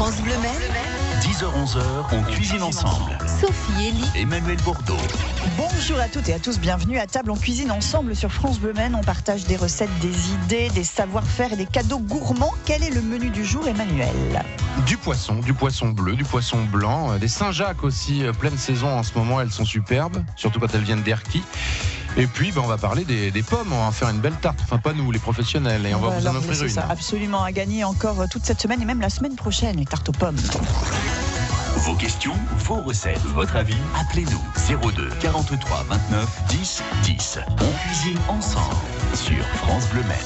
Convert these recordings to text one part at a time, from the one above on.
France Bleu Maine, 10h-11h, on cuisine ensemble. Sophie Elie, Emmanuel Bourdeau. Bonjour à toutes et à tous, bienvenue à table. On cuisine ensemble sur France Bleu Maine. On partage des recettes, des idées, des savoir-faire et des cadeaux gourmands. Quel est le menu du jour, Emmanuel? Du poisson bleu, du poisson blanc, des Saint-Jacques aussi, pleine saison en ce moment, elles sont superbes, surtout quand elles viennent d'Erquy. Et puis on va parler des pommes, on va faire une belle tarte, enfin pas nous les professionnels, et on va vous en offrir une. Ça, absolument, à gagner encore toute cette semaine et même la semaine prochaine, les tartes aux pommes. Vos questions, vos recettes, votre avis, appelez-nous 02 43 29 10 10. On cuisine ensemble sur France Bleu Maine.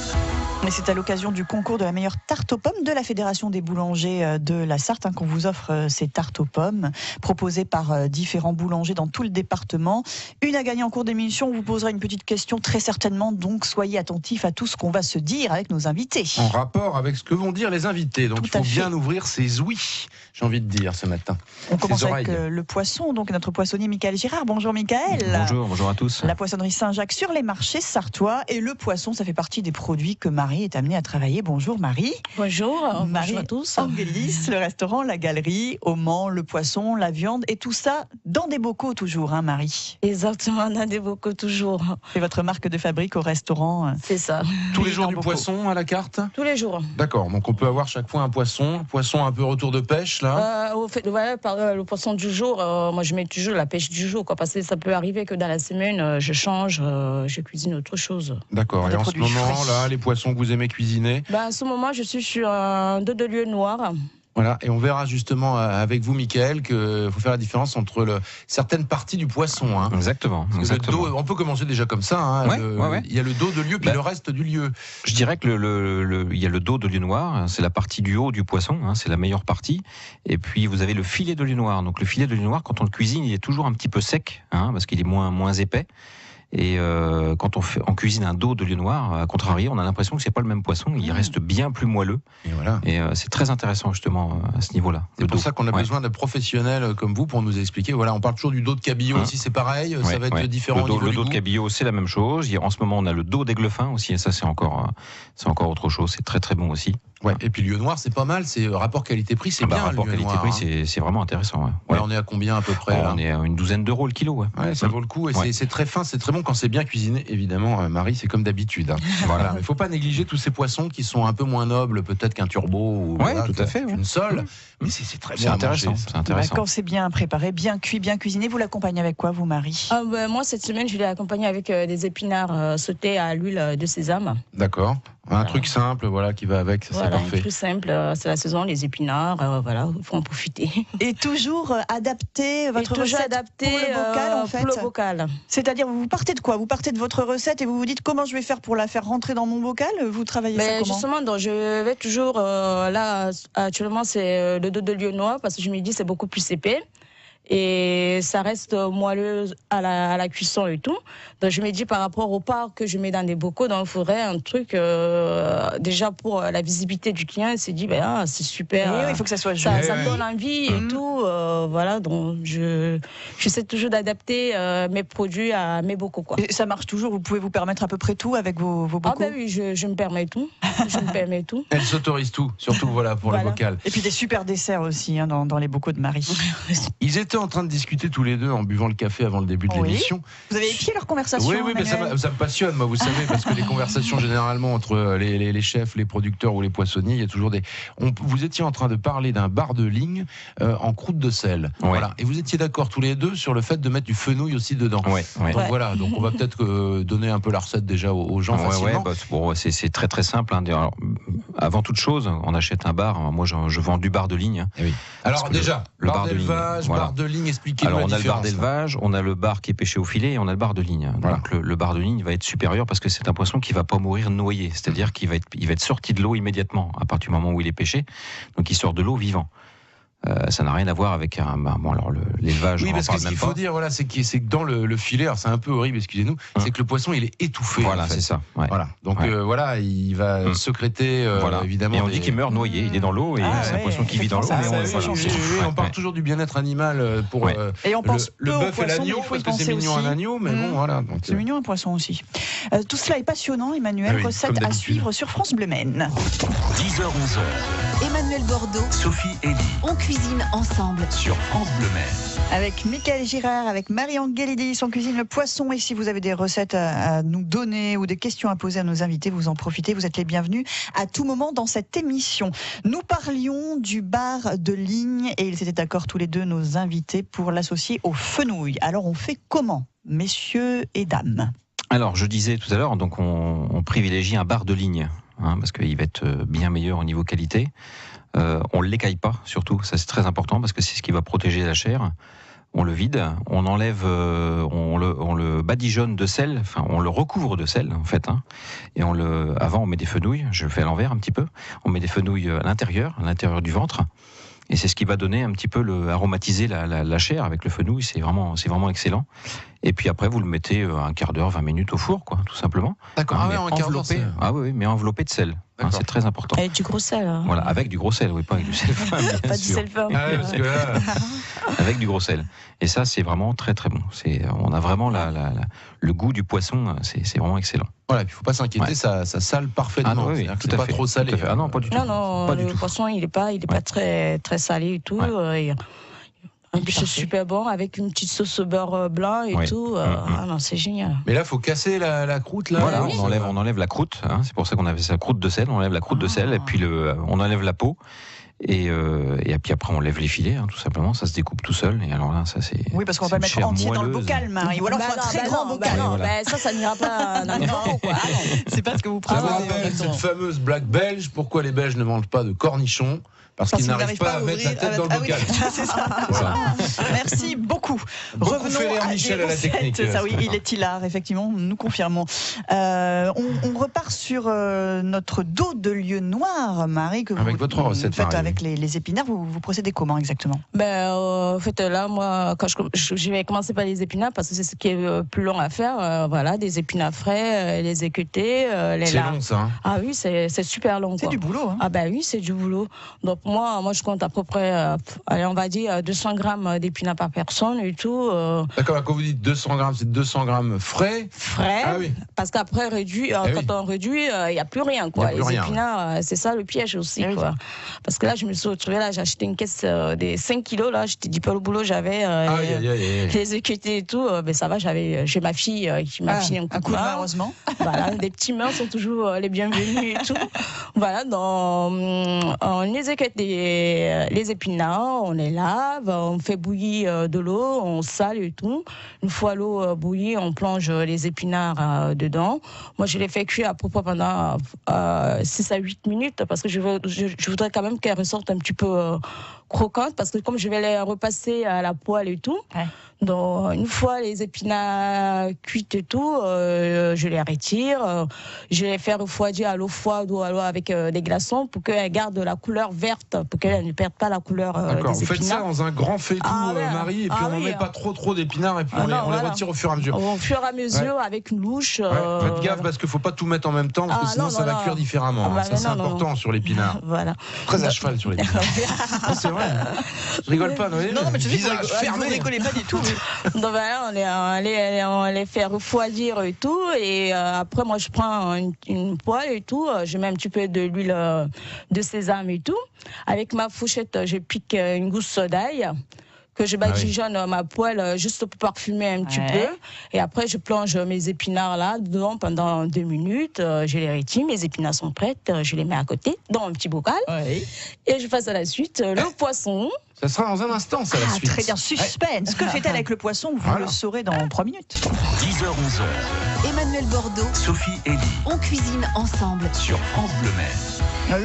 Et c'est à l'occasion du concours de la meilleure tarte aux pommes de la Fédération des boulangers de la Sarthe qu'on vous offre ces tartes aux pommes proposées par différents boulangers dans tout le département. Une à gagner en cours d'émission. On vous posera une petite question très certainement, donc soyez attentifs à tout ce qu'on va se dire avec nos invités. En rapport avec ce que vont dire les invités, donc il faut bien ouvrir ses ouïes, j'ai envie de dire ce matin. On commence avec le poisson, donc notre poissonnier Michael Girard. Bonjour Michael. Bonjour à tous. La poissonnerie Saint-Jacques sur les marchés sartois, et le poisson, ça fait partie des produits que Marie est amenée à travailler. Bonjour Marie. Bonjour, Marie, bonjour à tous. Angélis, le restaurant, la galerie, au Mans, le poisson, la viande, et tout ça dans des bocaux toujours, hein Marie? Exactement, dans des bocaux toujours. C'est votre marque de fabrique au restaurant? C'est ça. Tous les jours du poisson à la carte? Tous les jours. D'accord, donc on peut avoir chaque fois un poisson un peu retour de pêche là? Au fait, le poisson du jour, moi je mets toujours la pêche du jour, parce que ça peut arriver que dans la semaine, je change, je cuisine autre chose. D'accord, et en ce moment là, les poissons que vous aimez cuisiner? En ce moment, je suis sur un dos de lieu noir. Voilà, et on verra justement avec vous, Michael, qu'il faut faire la différence entre certaines parties du poisson. Hein. Exactement. Le dos, on peut commencer déjà comme ça. Hein, ouais. Il y a le dos de lieu, puis le reste du lieu. Je dirais que il y a le dos de lieu noir, c'est la partie du haut du poisson, hein, c'est la meilleure partie. Et puis vous avez le filet de lieu noir. Donc le filet de lieu noir, quand on le cuisine, il est toujours un petit peu sec, hein, parce qu'il est moins épais. Et quand on cuisine un dos de lieu noir, à contrario, on a l'impression que c'est pas le même poisson. Il reste bien plus moelleux. Et voilà. Et c'est très intéressant justement à ce niveau-là. C'est pour ça qu'on a besoin de professionnels comme vous pour nous expliquer. Voilà, on parle toujours du dos de cabillaud aussi, c'est pareil. Ça va être différent. Le dos de cabillaud, c'est la même chose. En ce moment, on a le dos d'aiglefin aussi. Et ça, c'est encore autre chose. C'est très très bon aussi. Ouais. Et puis lieu noir, c'est pas mal. C'est rapport qualité-prix, c'est bien. Rapport qualité-prix, c'est vraiment intéressant. Ouais. Voilà, on est à combien à peu près? On est à une douzaine d'euros le kilo. Ouais, ça vaut le coup. Et c'est très fin, c'est très bon quand c'est bien cuisiné. Évidemment, Marie, c'est comme d'habitude. Hein. Voilà. Il ne faut pas négliger tous ces poissons qui sont un peu moins nobles, peut-être qu'un turbo ou tout à fait, une sole. Mais c'est très bon. C'est intéressant. C'est intéressant. Quand c'est bien préparé, bien cuit, bien cuisiné, vous l'accompagnez avec quoi, vous, Marie? Moi, cette semaine, je l'ai accompagné avec des épinards sautés à l'huile de sésame. D'accord. Un truc simple, qui va avec, ça c'est parfait. Plus simple, c'est la saison, les épinards, il faut en profiter. Et toujours adapter votre recette pour le bocal, en fait. Pour le bocal. C'est-à-dire, vous partez de quoi? Vous partez de votre recette et vous vous dites comment je vais faire pour la faire rentrer dans mon bocal? Vous travaillez ça comment? Justement, donc, je vais toujours, là, actuellement, c'est le dos de lieu noir, parce que je me dis c'est beaucoup plus épais. Et ça reste moelleux à la cuisson et tout. Donc je me dis par rapport aux parts que je mets dans des bocaux, donc il faudrait un truc déjà pour la visibilité du client. Il s'est dit c'est super. Il faut que ça soit joli. Ça donne envie et tout. Voilà, donc j'essaie toujours d'adapter mes produits à mes bocaux, quoi. Et ça marche toujours. Vous pouvez vous permettre à peu près tout avec vos bocaux? Oui, je me permets tout. Je me permets tout. Elle s'autorise tout, surtout pour le bocal. Et puis des super desserts aussi dans les bocaux de Marie. Ils étaient en train de discuter tous les deux en buvant le café avant le début de l'émission. Vous avez épié leur conversation? Oui, mais ça me passionne, moi, vous savez, parce que les conversations généralement entre les chefs, les producteurs ou les poissonniers, il y a toujours vous étiez en train de parler d'un bar de ligne en croûte de sel. Ouais. Voilà. Et vous étiez d'accord tous les deux sur le fait de mettre du fenouil aussi dedans. Ouais. Donc voilà, donc on va peut-être donner un peu la recette déjà aux gens facilement. C'est très très simple. Hein. Alors, avant toute chose, on achète un bar. Moi, je vends du bar de ligne. Oui. Alors déjà, le bar d'élevage, bar de ligne, expliquez-nous la différence. On a le bar d'élevage, on a le bar qui est pêché au filet et on a le bar de ligne. Voilà. Donc le bar de ligne va être supérieur parce que c'est un poisson qui va pas mourir noyé, c'est-à-dire qu'il va être sorti de l'eau immédiatement à partir du moment où il est pêché. Donc il sort de l'eau vivant. Ça n'a rien à voir avec l'élevage. Oui, on en parce que parle ce même qu'il faut pas. dire, voilà, c'est que dans le filet, alors c'est un peu horrible, excusez-nous, c'est que le poisson il est étouffé. Voilà, en fait. c'est ça. Ouais. Voilà. Donc Ouais. voilà, il va sécréter Voilà. évidemment. Et on dit qu'il meurt noyé. Il est dans l'eau et c'est un poisson qui vit dans l'eau. Ça, mais ça, on- ça voilà. change. on parle toujours du bien-être animal pour Ouais. Et on pense le peu au bœuf et poisson, mais l'agneau, il faut y parce que c'est penser mignon aussi. un agneau, mais bon, voilà. Donc, C'est mignon un poisson aussi. Tout cela est passionnant, Emmanuel. Ah oui, Recette comme à d'habitude. suivre sur France Bleu Maine. 10h-11h, Emmanuel Bordeaux, Sophie Elie on cuisine ensemble. sur France Bleu Maine. Avec Michael Girard, avec Marie-Angelidis, on cuisine le poisson. Et si vous avez des recettes à nous donner ou des questions à poser à nos invités, vous en profitez. Vous êtes les bienvenus à tout moment dans cette émission. Nous parlions du bar de Ligne et ils étaient d'accord tous les deux, nos invités, pour l'associer aux fenouilles. Alors on fait comment, messieurs et dames? Alors, je disais tout à l'heure, donc on privilégie un bar de ligne, parce qu'il va être bien meilleur au niveau qualité. On ne l'écaille pas, surtout, ça c'est très important, parce que c'est ce qui va protéger la chair. On le vide, on enlève, on le badigeonne de sel, enfin on le recouvre de sel en fait, et avant on met des fenouilles, je fais à l'envers un petit peu, on met des fenouilles à l'intérieur du ventre. Et c'est ce qui va donner un petit peu aromatiser la chair avec le fenouil, c'est vraiment excellent. Et puis après, vous le mettez un quart d'heure, 20 minutes au four, quoi, tout simplement. D'accord. Mais Un quart d'heure, enveloppé. Oui, mais enveloppé de sel. C'est très important. Et du gros sel. Voilà, avec du gros sel, oui, pas avec du sel fin, bien Pas du sûr. sel fin. Ah ouais, parce que là, Avec du gros sel. Et ça, c'est vraiment très très bon. On a vraiment le goût du poisson, c'est vraiment excellent. voilà, il faut pas s'inquiéter, Ouais. ça sale parfaitement. Ah, oui, C'est-à-dire que tout c'est à pas fait, trop salé. tout à fait. Ah non, pas du tout. Non, Pas du le tout. poisson, il est pas très, très salé et tout. Ouais. C'est super bon avec une petite sauce au beurre blanc et Ouais. tout. Ah non, c'est génial. Mais là, faut casser la croûte là. Voilà, oui. on enlève la croûte. C'est pour ça qu'on avait sa croûte de sel. On enlève la croûte de sel et puis on enlève la peau. Et puis après, on lève les filets, tout simplement. Ça se découpe tout seul. Et alors là, ça c'est. Oui, parce qu'on va c'est pas une mettre chair entier dans le moelleuse. bocal, Marie. Ou alors, faut un très grand bocal. Non, voilà. ça n'ira pas dans le pot, quoi. Ah non. C'est pas ce que vous Ça me proposez. rappelle exactement. cette fameuse blague belge. Pourquoi les Belges ne mangent pas de cornichons? Parce qu'ils n'arrivent pas à mettre la tête dans le Ah oui, bocal. c'est ça. Voilà. Merci beaucoup. Beaucoup fêlé à Michel des à la recettes. technique. Ça, oui, il est hilar, effectivement, nous confirmons. On repart sur notre dos de lieu noir, Marie, que vous Avec votre recette, faites Marie, avec les épinards. Vous procédez comment exactement? En fait, là, moi, quand je vais commencer par les épinards parce que c'est ce qui est plus long à faire. Voilà, des épinards frais, les équeuter, les C'est lards. long ça. Ah oui, c'est super long. C'est quoi. du boulot. Ah ben oui, c'est du boulot. Donc moi je compte à peu près, allez, on va dire 200 grammes d'épinards par personne et tout. D'accord, quand vous dites 200 grammes, c'est 200 grammes frais. Frais, Ah oui. parce qu'après réduit, Eh quand oui. on réduit, il n'y a plus rien. Quoi. Il y a plus Les rien, épinards, c'est ça le piège aussi. Eh oui. Quoi. Parce que là, je me suis retrouvée, là, j'ai acheté une caisse des 5 kilos, là, je te dis pas le boulot, j'avais Aïe, aïe, aïe. les équeutés et tout. Ben ça va, j'ai ma fille qui m'a filé un coup de main. heureusement. Voilà, des petits mains sont toujours les bienvenus et tout. Voilà, on les équête les épinards, on les lave, on fait bouillir de l'eau, on sale et tout. Une fois l'eau bouillie, on plonge les épinards dedans. Moi, je les fais cuire à peu près pendant 6 à 8 minutes parce que je voudrais quand même qu'elles ressortent un petit peu croquantes parce que comme je vais les repasser à la poêle et tout. Ouais. Donc, une fois les épinards cuits et tout, je les retire. Je les fais refroidir à l'eau froide ou à l'eau avec des glaçons pour qu'elles gardent la couleur verte, pour qu'elles ne perdent pas la couleur D'accord, des vous faites ça épinards. dans un grand faitout, Ah ouais. Marie, et puis Ah on n'en oui. met pas trop d'épinards et puis Ah on les non, voilà. retire au fur et à mesure. Au fur et à mesure, avec une louche. Ouais, faites gaffe parce qu'il ne faut pas tout mettre en même temps parce que Ah, sinon non, ça non, va non. cuire différemment. Ah, bah, Ça c'est non, non. important sur l'épinard. Voilà. Très à cheval sur l'épinard. Ah, c'est vrai. Je rigole pas, Noé. Non, mais je sais que Visage vous fermé. rigolez pas du tout. Donc voilà, on les fait refroidir et tout. Et après, moi, je prends une poêle et tout. Je mets un petit peu de l'huile de sésame et tout. Avec ma fourchette, je pique une gousse d'ail que je badigeonne ma poêle juste pour parfumer un petit peu. Et après, je plonge mes épinards là dedans pendant 2 minutes. Je les retire, mes épinards sont prêts. Je les mets à côté dans un petit bocal. Oui. Et je passe à la suite le poisson. Ça sera dans un instant, ça, la suite. Très bien, suspense. Que fait-elle avec le poisson? Vous Voilà. le saurez dans 3 minutes. 10h-11h, Emmanuel Bordeaux, Sophie Elie on cuisine ensemble. sur France Bleu Maine.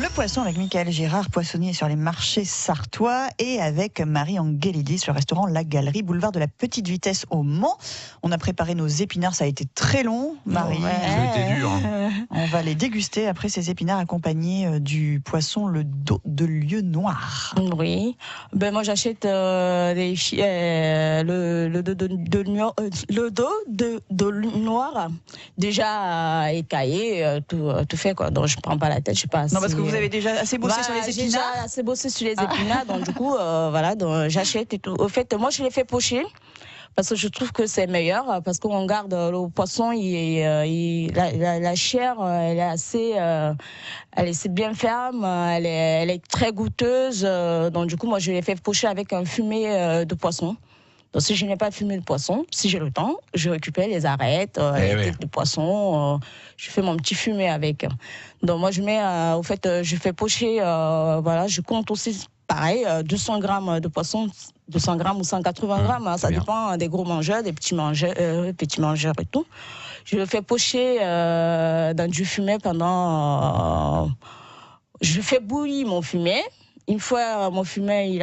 Le poisson avec Michael Girard, poissonnier sur les marchés sartois, et avec Marie Angelidis, le restaurant La Galerie, boulevard de la Petite Vitesse au Mans. On a préparé nos épinards, ça a été très long, Marie. Ça a été dur. On va les déguster après ces épinards accompagnés du poisson le dos de lieu noir. Oui. Ben moi j'achète le dos de noir déjà écaillé, tout fait quoi. Donc je prends pas la tête, je sais pas. Non, parce que vous avez déjà assez bossé sur les J'ai épinards. déjà assez bossé sur les épinards, donc du coup voilà, donc j'achète et tout. Au fait, moi je les fais pocher. Parce que je trouve que c'est meilleur, parce qu'on garde le poisson, la chair, elle est bien ferme, elle est très goûteuse. Donc du coup, moi, je les fais pocher avec un fumet de poisson. Donc si je n'ai pas de fumet de poisson, si j'ai le temps, je récupère les arêtes, les têtes de poisson, je fais mon petit fumet avec. Donc moi, je mets, au fait, je fais pocher, voilà, je compte aussi. Pareil, 200 grammes de poisson, 200 grammes ou 180 grammes, ça dépend des gros mangeurs, des petits mangeurs et tout. Je le fais pocher dans du fumet pendant... je fais bouillir mon fumet. Une fois mon fumet il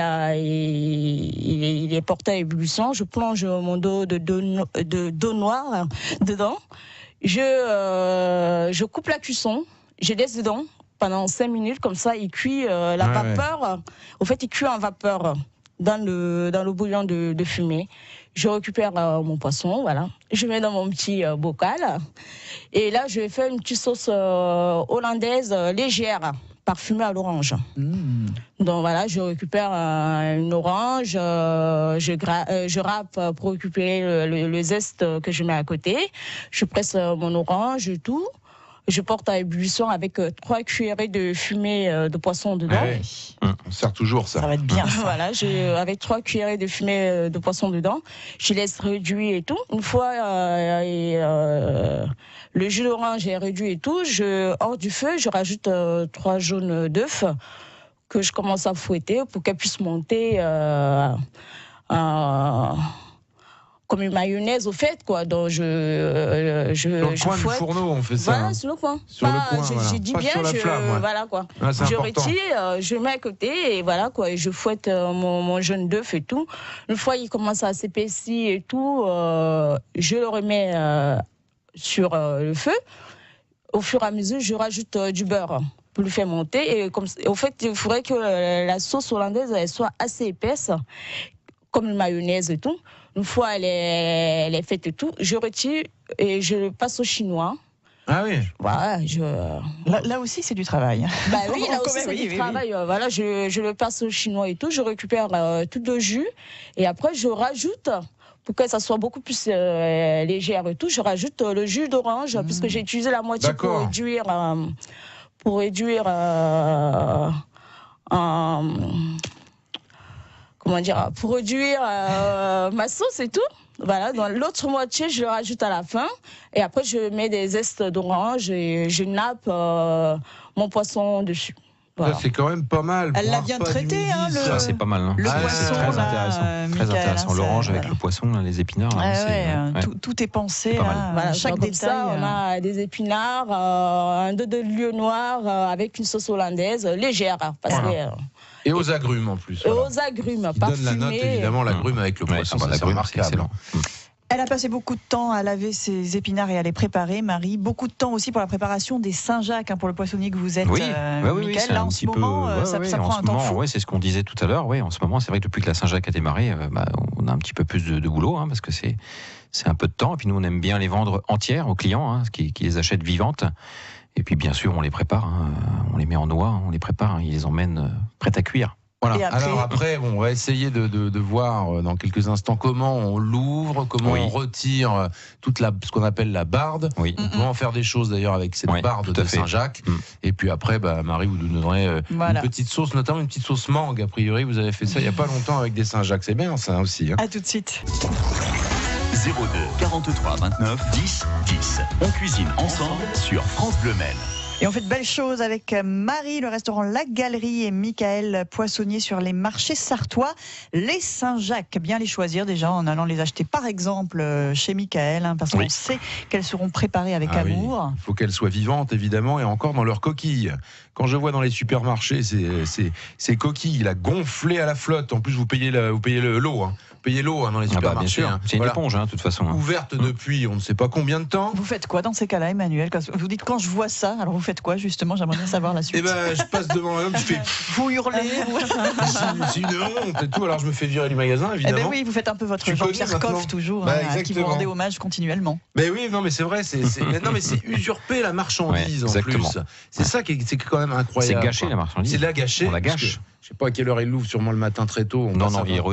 est porté à ébullition, je plonge mon dos d'eau noire dedans. Je coupe la cuisson, je laisse dedans pendant 5 minutes, comme ça il cuit la vapeur. Au fait, il cuit en vapeur dans le bouillon de fumée. Je récupère mon poisson, voilà. Je mets dans mon petit bocal. Et là, je vais faire une petite sauce hollandaise légère, parfumée à l'orange. Donc voilà, je récupère une orange, je râpe pour récupérer le zeste que je mets à côté. Je presse mon orange et tout. Je porte à ébullition avec 3 cuillerées de fumée de poisson dedans. On sert toujours ça. Ça va être bien. Voilà, avec 3 cuillerées de fumée de poisson dedans. Je laisse réduire et tout. Une fois le jus d'orange est réduit et tout, hors du feu, je rajoute 3 jaunes d'œufs que je commence à fouetter pour qu'elles puissent monter comme une mayonnaise au fait quoi. Donc Sur le coin du fouette. fourneau, on fait ça. Voilà, sur le coin. Sur le coin, voilà. J'ai dit Pas bien, sur la flamme, voilà quoi. Ah, c'est je important. retire, je mets à côté et voilà quoi. Et je fouette mon jaune d'œuf et tout. Une fois il commence à s'épaissir et tout, je le remets sur le feu. Au fur et à mesure, je rajoute du beurre pour le faire monter. Et au fait, il faudrait que la sauce hollandaise elle soit assez épaisse, comme une mayonnaise et tout. Une fois elle est faite et tout, je retire et je le passe au chinois. Ah oui. Voilà, Là aussi, c'est du travail. Bah oui, là aussi, c'est Oui, du travail. Voilà, je le passe au chinois et tout. Je récupère tout le jus. Et après, je rajoute, pour que ça soit beaucoup plus légère et tout, je rajoute le jus d'orange, puisque j'ai utilisé la moitié pour réduire pour réduire ma sauce et tout. Voilà, dans l'autre moitié, je le rajoute à la fin. Et après, je mets des zestes d'orange et je nappe mon poisson dessus. Voilà. Ça, c'est quand même pas mal. Elle l'a bien traité, hein, Ça, c'est pas mal. Hein. le C'est poisson, très là, intéressant. Très Michael, intéressant. hein, L'orange ça, avec le poisson, là, les épinards. Là, Tout est pensé, pas mal. là, Voilà, chaque donc détail. comme ça, on a des épinards, un dos de lieu noir avec une sauce hollandaise légère. Parce que, Et aux agrumes en plus. et Voilà. aux agrumes, Qui parfumés. donne la note, évidemment, l'agrume avec le poisson. Ça, c'est l'agrume, c'est remarquable. excellent. Elle a passé beaucoup de temps à laver ses épinards et à les préparer, Marie. Beaucoup de temps aussi pour la préparation des Saint-Jacques, pour le poissonnier que vous êtes, Oui, Michael. c'est Là, un en petit ce peu. moment, ça prend un temps fou. Oui, c'est ce qu'on disait tout à l'heure. Oui, en ce moment, c'est vrai que depuis que la Saint-Jacques a démarré, on a un petit peu plus de boulot, parce que c'est un peu de temps. Et puis nous, on aime bien les vendre entières aux clients, qui les achètent vivantes. Et puis, bien sûr, on les prépare. On les met en noix, on les prépare. Ils les emmènent prêtes à cuire. Voilà. Et après... Alors après, on va essayer de voir dans quelques instants comment on l'ouvre, comment on retire ce qu'on appelle la barde. Oui. On peut en faire des choses d'ailleurs avec cette barde de Saint-Jacques. Et puis après, Marie, vous nous donnerez une petite sauce, notamment une petite sauce mangue. A priori, vous avez fait ça il n'y a pas longtemps avec des Saint-Jacques. C'est bien ça aussi. À tout de suite. 02 43 29 10 10. On cuisine ensemble sur France Bleu Maine. Et on fait de belles choses avec Marie, le restaurant La Galerie, et Michael, poissonnier sur les marchés sartois. Les Saint-Jacques, bien les choisir déjà en allant les acheter par exemple chez Michael, parce qu'on sait qu'elles seront préparées avec amour. Il faut qu'elles soient vivantes évidemment et encore dans leur coquille. Quand je vois dans les supermarchés ces coquilles là, gonflées à la flotte, en plus vous payez l'eau. Vous payez l'eau dans les supermarchés. Bien sûr. C'est une éponge de toute façon. Ouverte depuis on ne sait pas combien de temps. Vous faites quoi dans ces cas-là, Emmanuel? Vous dites quand je vois ça, alors vous faites quoi justement? J'aimerais bien savoir la suite. Eh ben, je passe devant un homme, je fais. Vous hurlez. C'est une honte et tout. Alors je me fais virer du magasin évidemment. Eh ben oui, vous faites un peu votre Jean-Pierre Coff toujours, qui vous rendez hommage continuellement. Mais oui, non mais c'est vrai, c'est usurper la marchandise en plus. C'est ça qui est quand même incroyable. C'est gâcher la marchandise. C'est la gâcher. On la gâche. Je sais pas à quelle heure ils l'ouvrent, sûrement le matin très tôt. Non,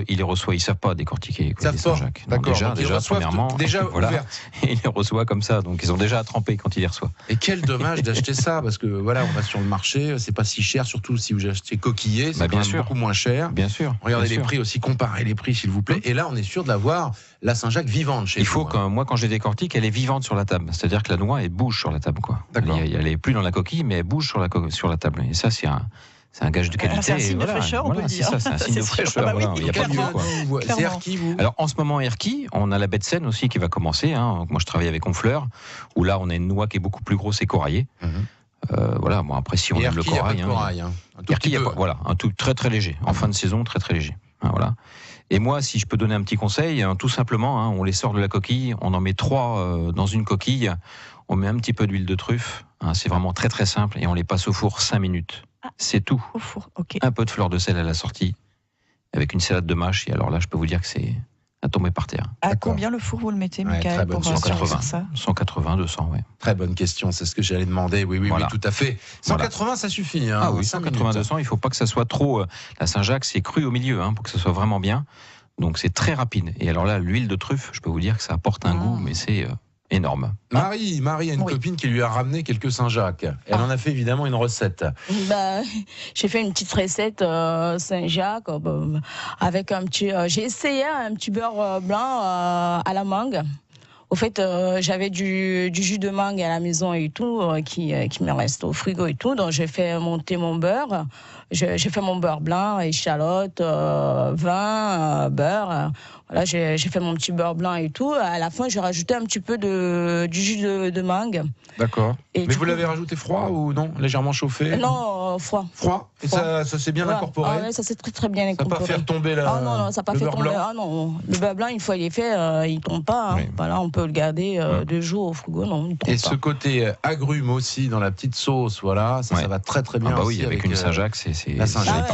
ils les reçoivent, ils savent pas décortiquer. Ils savent pas. D'accord. Déjà, premièrement, ouvertes. Ils les reçoivent comme ça, donc ils ont déjà à tremper quand ils les reçoivent. Et quel dommage d'acheter ça, parce que voilà, on va sur le marché, c'est pas si cher, surtout si vous achetez coquillé, c'est quand même beaucoup moins cher. Bien sûr. Regardez les prix aussi, comparez les prix s'il vous plaît. Et là, on est sûr d'avoir la Saint-Jacques vivante chez vous. Il faut que moi, quand je les décortique, elle est vivante sur la table. C'est-à-dire que la noix, elle bouge sur la table, quoi. D'accord. Elle est plus dans la coquille, mais elle bouge sur la table. Et ça, c'est un gage de qualité. C'est un signe de fraîcheur, on peut dire. C'est un signe de fraîcheur. Il n'y a pas mieux, quoi. C'est Erquy, vous? Alors, en ce moment, Erquy, on a la baie de Seine aussi qui va commencer. Moi, je travaille avec Honfleur, où là, on a une noix qui est beaucoup plus grosse et coraillée. Voilà, bon, après, si on aime le corail. Erquy, un tout très très léger. En fin de saison, très très léger. Voilà. Et moi, si je peux donner un petit conseil, tout simplement, on les sort de la coquille, on en met 3 dans une coquille, on met un petit peu d'huile de truffe, c'est vraiment très très simple, et on les passe au four 5 minutes. C'est tout. Au four, ok. Un peu de fleur de sel à la sortie, avec une salade de mâche, et alors là, je peux vous dire que c'est à tomber par terre. À combien le four vous le mettez, Michael, pour 180, 200, ouais. Très bonne question, c'est ce que j'allais demander. Oui, tout à fait. 180, ça suffit. Ah oui, 180, 200, il ne faut pas que ça soit trop. La Saint-Jacques, c'est cru au milieu, pour que ça soit vraiment bien. Donc c'est très rapide. Et alors là, l'huile de truffe, je peux vous dire que ça apporte un goût, mais c'est énorme. Marie a une copine qui lui a ramené quelques Saint-Jacques. Elle en a fait évidemment une recette. J'ai fait une petite recette Saint-Jacques avec un petit. J'ai essayé un petit beurre blanc à la mangue. Au fait, j'avais du jus de mangue à la maison et tout, qui me reste au frigo et tout. Donc, j'ai fait monter mon beurre. J'ai fait mon beurre blanc, échalote, vin, beurre. Voilà, j'ai fait mon petit beurre blanc et tout. À la fin, j'ai rajouté un petit peu du jus de mangue. D'accord. Mais vous l'avez rajouté froid ou non? Légèrement chauffé? Non, froid. Froid? Et ça s'est bien incorporé? Ah ouais, ça s'est très très bien incorporé. Ça n'a pas fait tomber non, ça n'a pas fait tomber. Ah non, le beurre blanc, une fois il est fait, il ne tombe pas. Voilà, on peut le garder 2 jours au frigo, non, il ne tombe pas. Et ce côté agrume aussi dans la petite sauce, voilà, ça va très très bien. Ah bah oui, avec une Saint-Jacques, c'est la Saint-Jacques.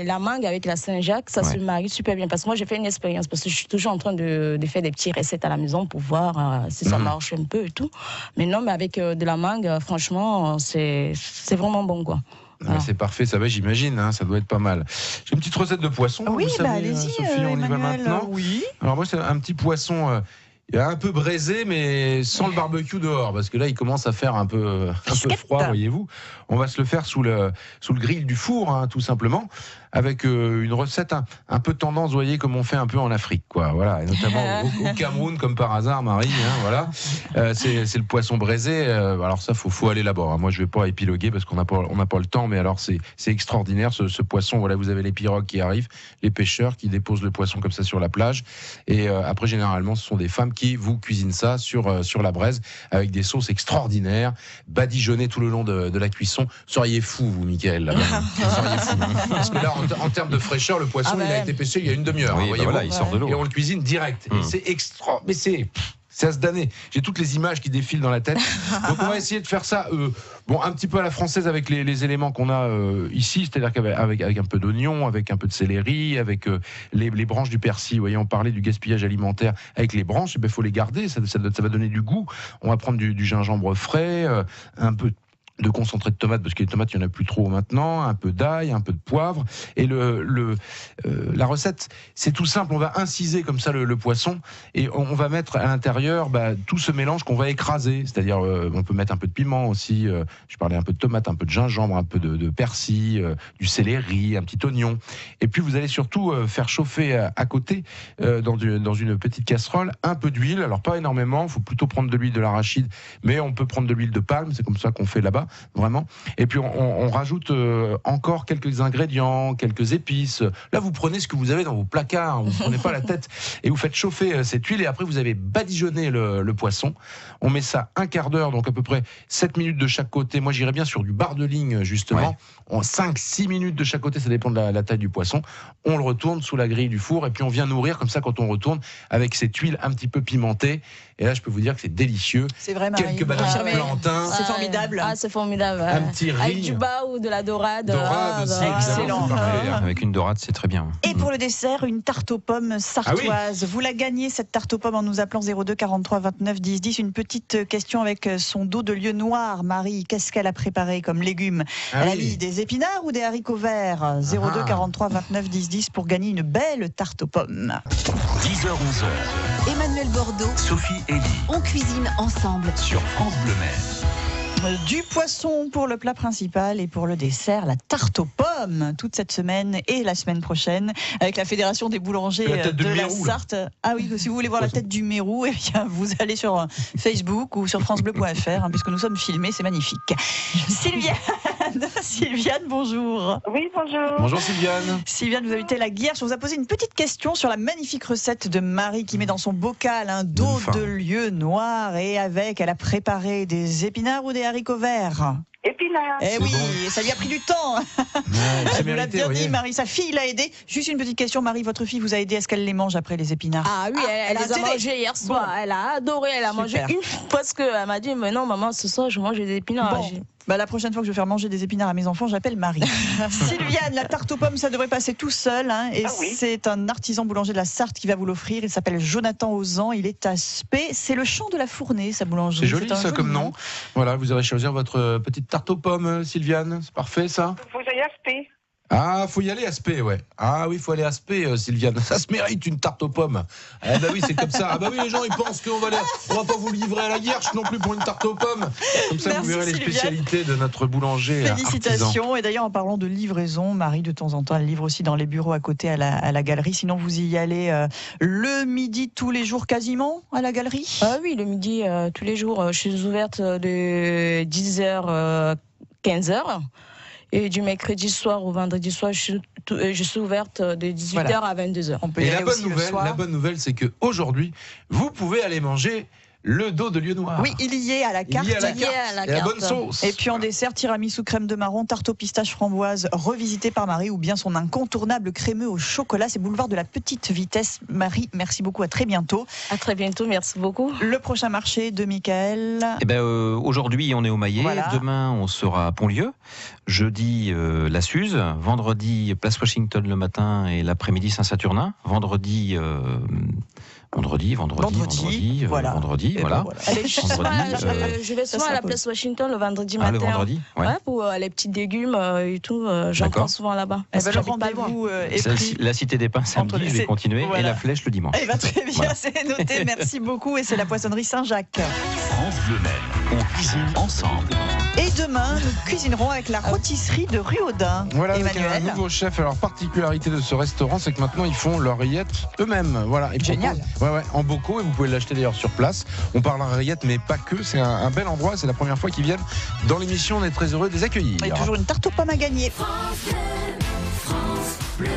La mangue avec la Saint-Jacques, ça se marie super bien. Parce que moi, j'ai fait une expérience, parce que je suis toujours en train de faire des petites recettes à la maison pour voir si ça marche un peu et tout. Mais non, mais avec de la mangue, franchement, c'est vraiment bon, quoi. Voilà. C'est parfait, ça va, j'imagine, ça doit être pas mal. J'ai une petite recette de poisson. Oui, vous savez, allez-y, Sophie, on y va maintenant. Oui. Alors moi, c'est un petit poisson un peu braisé, mais sans le barbecue dehors, parce que là, il commence à faire un peu froid, voyez-vous. On va se le faire sous le grill du four, tout simplement, avec une recette un peu tendance, vous voyez, comme on fait un peu en Afrique, quoi. Voilà, et notamment au Cameroun, comme par hasard, Marie. Voilà, c'est le poisson braisé. Alors ça, faut aller là-bas. Moi, je vais pas épiloguer parce qu'on n'a pas le temps, mais alors c'est extraordinaire ce poisson. Voilà, vous avez les pirogues qui arrivent, les pêcheurs qui déposent le poisson comme ça sur la plage, et après généralement, ce sont des femmes qui vous cuisinent ça sur la braise avec des sauces extraordinaires, badigeonnées tout le long de la cuisson. Seriez fou, vous, Michael, là-bas. Seriez fou. Parce que là, en termes de fraîcheur, le poisson, il a été pêché il y a une demi-heure. Oui, voilà, il sort de l'eau. Et on le cuisine direct. Et c'est extra. Mais c'est à se damner. J'ai toutes les images qui défilent dans la tête. Donc on va essayer de faire ça un petit peu à la française avec les éléments qu'on a ici, c'est-à-dire qu'avec un peu d'oignon, avec un peu de céleri, avec les branches du persil. Vous voyez, on parlait du gaspillage alimentaire avec les branches, il faut les garder, ça va donner du goût. On va prendre du gingembre frais, un peu de concentré de tomates, parce que les tomates, il n'y en a plus trop maintenant, un peu d'ail, un peu de poivre. Et la recette, c'est tout simple. On va inciser comme ça le poisson et on va mettre à l'intérieur tout ce mélange qu'on va écraser. C'est-à-dire, on peut mettre un peu de piment aussi. Je parlais un peu de tomate, un peu de gingembre, un peu de persil, du céleri, un petit oignon. Et puis, vous allez surtout faire chauffer à côté, dans une petite casserole, un peu d'huile. Alors, pas énormément. Il faut plutôt prendre de l'huile de l'arachide, mais on peut prendre de l'huile de palme. C'est comme ça qu'on fait là-bas. vraiment. Et puis on rajoute encore quelques ingrédients, quelques épices. Là, vous prenez ce que vous avez dans vos placards, vous prenez pas la tête et vous faites chauffer cette huile. Et après, vous avez badigeonné le poisson. On met ça un quart d'heure, donc à peu près 7 minutes de chaque côté. Moi, j'irais bien sur du bar de ligne, justement. En 5-6 minutes de chaque côté, ça dépend de la taille du poisson. On le retourne sous la grille du four et puis on vient nourrir comme ça quand on retourne avec cette huile un petit peu pimentée. Et là, je peux vous dire que c'est délicieux. C'est vrai, Marie. Quelques bananes plantains. C'est formidable. Ah, c'est formidable. Un petit riz. Avec du bas ou de la dorade. Dorade aussi, excellent. Avec une dorade, c'est très bien. Et pour le dessert, une tarte aux pommes sartoise. Vous la gagnez, cette tarte aux pommes, en nous appelant 02 43 29 10 10. Une petite question avec son dos de lieu noir. Marie, qu'est-ce qu'elle a préparé comme légumes? Elle a mis des épinards ou des haricots verts? 02 43 29 10 10 pour gagner une belle tarte aux pommes. 10h, 11h. Emmanuel Bordeaux, Sophie Elie on cuisine ensemble. sur France Bleu Maine. Du poisson pour le plat principal et pour le dessert, la tarte aux pommes, toute cette semaine et la semaine prochaine, avec la Fédération des boulangers La tête de de la Mérou, là. Sarthe. Ah oui, si vous voulez voir la tête du Mérou, eh bien, vous allez sur Facebook ou sur francebleu.fr, puisque nous sommes filmés, c'est magnifique. Sylviane, bonjour. Oui, bonjour. Bonjour Sylviane. Sylviane, vous habitez la Guierche. On vous a posé une petite question sur la magnifique recette de Marie qui met dans son bocal un dos de lieu noir et elle a préparé des épinards ou des haricots verts. Épinards. Eh oui, bon. ça lui a pris du temps. C'est Elle vous l'a mérité, bien vous dit, voyez. Marie. Sa fille l'a aidé. Juste une petite question, Marie, votre fille vous a aidé. Est-ce qu'elle les mange après les épinards? Ah oui, elle elle a les a intérêt. mangés hier soir. Bon. Elle a adoré. Elle a mangé Super. une fois parce qu'elle m'a dit, mais non, maman, ce soir, je mange des épinards. Bon. Bah, la prochaine fois que je vais faire manger des épinards à mes enfants, j'appelle Marie. Sylviane, la tarte aux pommes, ça devrait passer tout seul. Et oui. c'est un artisan boulanger de la Sarthe qui va vous l'offrir. Il s'appelle Jonathan Ozan. Il est à Spé. C'est le champ de la Fournée, sa boulangerie. C'est joli un ça joli comme nom. Voilà, vous allez choisir votre petite tarte aux pommes, Sylviane. C'est parfait ça. Vous avez aspect. Ah, faut y aller à Spé, ouais. Ah oui, faut aller à Spé, Sylviane. Ça se mérite une tarte aux pommes. Ah bah oui, c'est comme ça. Ah bah oui, les gens ils pensent qu'on va pas vous livrer à la Guierche non plus pour une tarte aux pommes. Comme ça, Merci, vous verrez les Sylviane. spécialités de notre boulanger. Félicitations. Artisan. Et d'ailleurs, en parlant de livraison, Marie, de temps en temps, elle livre aussi dans les bureaux à côté à la galerie. Sinon, vous y allez le midi tous les jours quasiment à la galerie? Ah oui, le midi, tous les jours, je suis ouverte de 10h, 15h. Et du mercredi soir au vendredi soir, je suis ouverte de 18h à 22h. On peut y Et aller la bonne aussi le nouvelle, soir. c'est que aujourd'hui, vous pouvez aller manger le dos de lieu noir. Oui, il y est à la carte. Il y est à la Il y est à la Et la carte. bonne sauce. Et puis en dessert, tiramisu crème de marron, tarte aux pistaches framboises revisité par Marie, ou bien son incontournable crémeux au chocolat. C'est boulevard de la Petite Vitesse. Marie, merci beaucoup, à très bientôt. À très bientôt, merci beaucoup. Le prochain marché de Michael. Eh ben, aujourd'hui, on est au Maillet. Voilà. Demain, on sera à Pontlieu. Jeudi, la Suze. Vendredi, Place Washington le matin et l'après-midi Saint-Saturnin. Vendredi, voilà. vendredi, Et voilà. ben voilà. Allez, je vais souvent à la s'impose. place Washington le vendredi Ah, matin. le vendredi, ouais. Ouais, pour les petits légumes et tout. J'en D'accord. prends souvent là-bas. Eh Parce ben, que le j'habite pas loin. rendez-vous est C'est pris. la Cité des Pins samedi, Entre- je vais c'est- continuer, voilà. et la Flèche le dimanche. Eh ben, très bien, Voilà. c'est noté. Merci beaucoup. Et c'est la poissonnerie Saint-Jacques. France Bleu Maine, on cuisine ensemble. Et demain, nous cuisinerons avec la rôtisserie de Ruaudin. Voilà, avec un Emmanuel. nouveau chef. Alors, particularité de ce restaurant, c'est que maintenant, ils font leurs rillettes eux-mêmes. Voilà. Ils Génial. proposent- ouais, en bocaux, et vous pouvez l'acheter d'ailleurs sur place. On parle en rillettes, mais pas que. C'est un bel endroit. C'est la première fois qu'ils viennent dans l'émission. On est très heureux de les accueillir. Et toujours une tarte aux pommes à gagner. France Bleu.